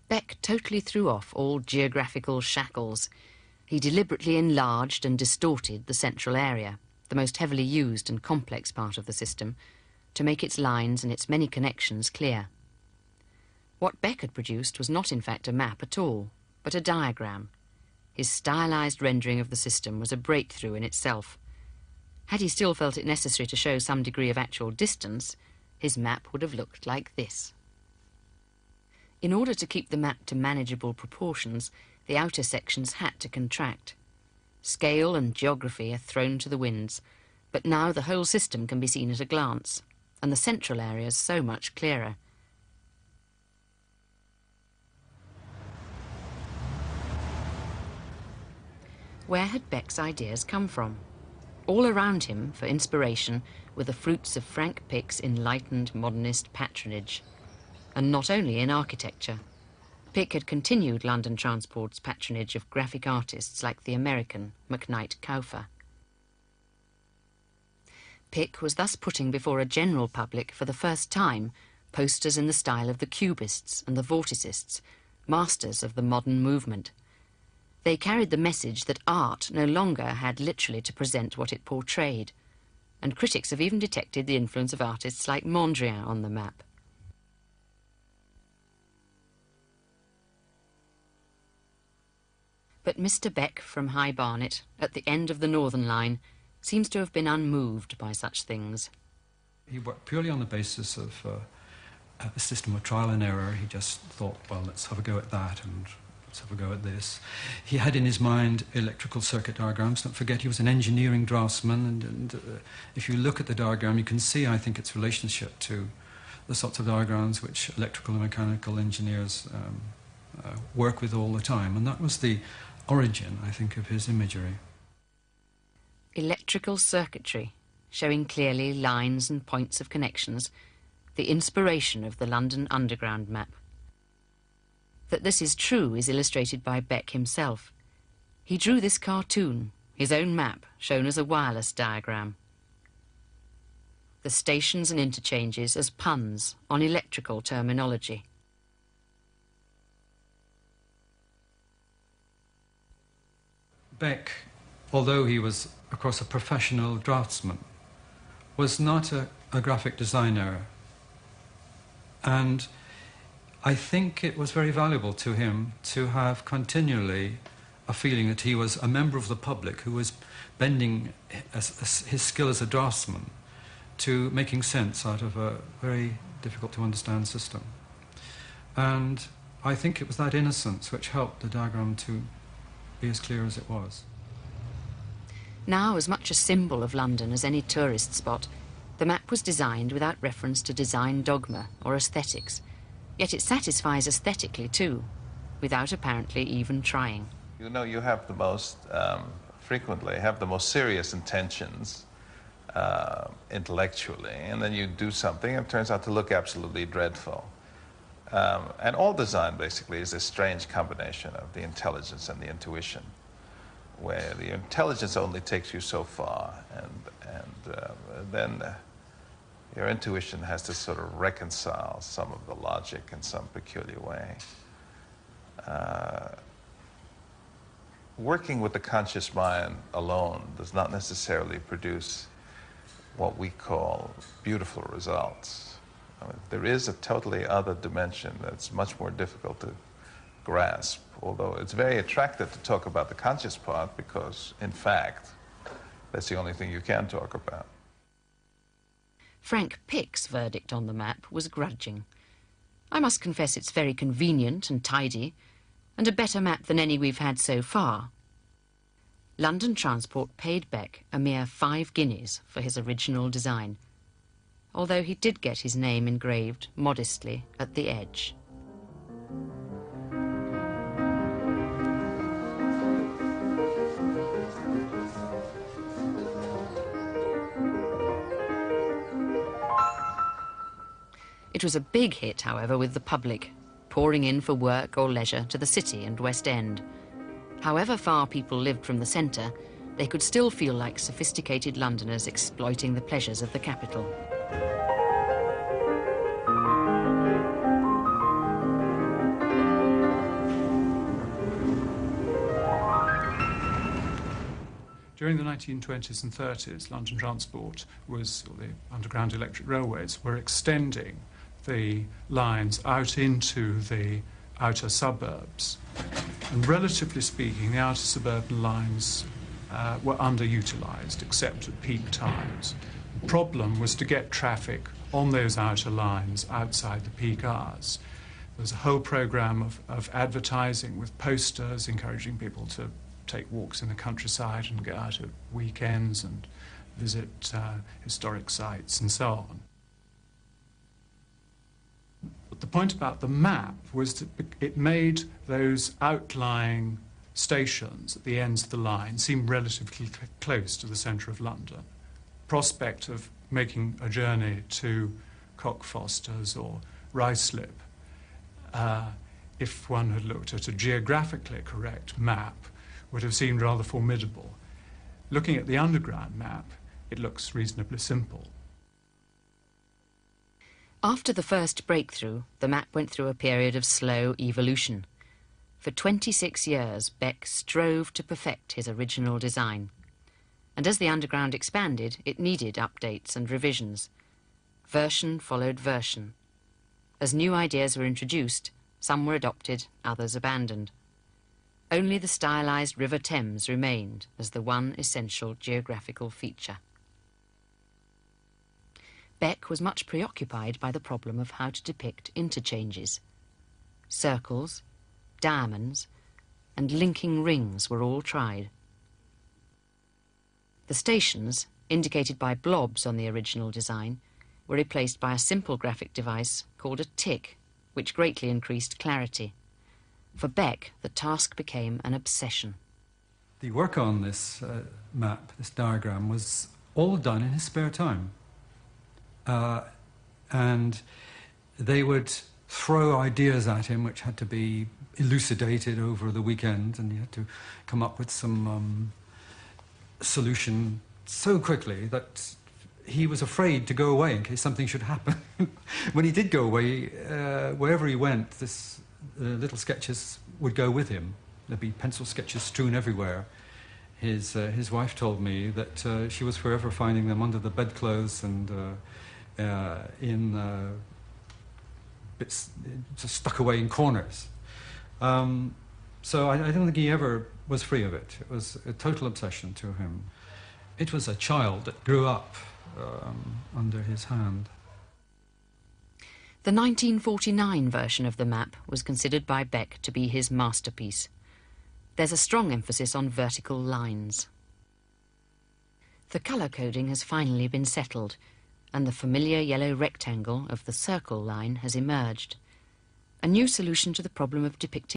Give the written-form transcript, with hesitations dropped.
Beck totally threw off all geographical shackles. He deliberately enlarged and distorted the central area, the most heavily used and complex part of the system, to make its lines and its many connections clear. What Beck had produced was not in fact a map at all, but a diagram. His stylized rendering of the system was a breakthrough in itself. Had he still felt it necessary to show some degree of actual distance, his map would have looked like this. In order to keep the map to manageable proportions, the outer sections had to contract. Scale and geography are thrown to the winds, but now the whole system can be seen at a glance, and the central area is so much clearer. Where had Beck's ideas come from? All around him, for inspiration, were the fruits of Frank Pick's enlightened modernist patronage. And not only in architecture. Pick had continued London Transport's patronage of graphic artists like the American McKnight Kauffer. Pick was thus putting before a general public for the first time posters in the style of the Cubists and the Vorticists, masters of the modern movement. They carried the message that art no longer had literally to present what it portrayed, and critics have even detected the influence of artists like Mondrian on the map. But Mr. Beck from High Barnet, at the end of the Northern Line, seems to have been unmoved by such things. He worked purely on the basis of a system of trial and error. He just thought, well, let's have a go at that and let's have a go at this. He had in his mind electrical circuit diagrams. Don't forget, he was an engineering draftsman, and if you look at the diagram, you can see, I think, its relationship to the sorts of diagrams which electrical and mechanical engineers work with all the time. And that was the origin, I think, of his imagery. Electrical circuitry, showing clearly lines and points of connections, the inspiration of the London Underground map. That this is true is illustrated by Beck himself. He drew this cartoon, his own map, shown as a wireless diagram. The stations and interchanges as puns on electrical terminology. Beck, although he was, of course, a professional draftsman, was not a graphic designer. And I think it was very valuable to him to have continually a feeling that he was a member of the public who was bending his skill as a draftsman to making sense out of a very difficult-to-understand system. And I think it was that innocence which helped the diagram to be as clear as it was. Now as much a symbol of London as any tourist spot, the map was designed without reference to design dogma or aesthetics. Yet it satisfies aesthetically too, without apparently even trying. You know, you have the most, frequently, have the most serious intentions intellectually, and then you do something and it turns out to look absolutely dreadful. And all design basically is a strange combination of the intelligence and the intuition, where the intelligence only takes you so far, and then your intuition has to sort of reconcile some of the logic in some peculiar way. Working with the conscious mind alone does not necessarily produce what we call beautiful results. I mean, there is a totally other dimension that's much more difficult to grasp, although it's very attractive to talk about the conscious part because, in fact, that's the only thing you can talk about. Frank Pick's verdict on the map was grudging. I must confess it's very convenient and tidy, and a better map than any we've had so far. London Transport paid Beck a mere 5 guineas for his original design, although he did get his name engraved modestly at the edge. It was a big hit, however, with the public, pouring in for work or leisure to the City and West End. However far people lived from the centre, they could still feel like sophisticated Londoners exploiting the pleasures of the capital. During the 1920s and 30s, London Transport was, or the Underground Electric Railways, were extending the lines out into the outer suburbs. And relatively speaking, the outer suburban lines were underutilised, except at peak times. The problem was to get traffic on those outer lines outside the peak hours. There was a whole programme of advertising with posters encouraging people to take walks in the countryside and get out at weekends and visit historic sites and so on. But the point about the map was that it made those outlying stations at the ends of the line seem relatively close to the centre of London. Prospect of making a journey to Cockfosters or Ruislip, if one had looked at a geographically correct map, would have seemed rather formidable. Looking at the underground map, it looks reasonably simple. After the first breakthrough, the map went through a period of slow evolution. For 26 years, Beck strove to perfect his original design. And as the underground expanded, it needed updates and revisions. Version followed version. As new ideas were introduced, some were adopted, others abandoned. Only the stylised River Thames remained as the one essential geographical feature. Beck was much preoccupied by the problem of how to depict interchanges. Circles, diamonds, and linking rings were all tried. The stations, indicated by blobs on the original design, were replaced by a simple graphic device called a tick, which greatly increased clarity. For Beck, the task became an obsession. The work on this map, this diagram, was all done in his spare time. And they would throw ideas at him which had to be elucidated over the weekend, and he had to come up with some solution so quickly that he was afraid to go away in case something should happen. When he did go away, wherever he went, little sketches would go with him. There'd be pencil sketches strewn everywhere. His wife told me that she was forever finding them under the bedclothes and in bits just stuck away in corners. So I don't think he ever was free of it. It was a total obsession to him. It was a child that grew up under his hand. The 1949 version of the map was considered by Beck to be his masterpiece. There's a strong emphasis on vertical lines. The colour coding has finally been settled, and the familiar yellow rectangle of the circle line has emerged. A new solution to the problem of depicting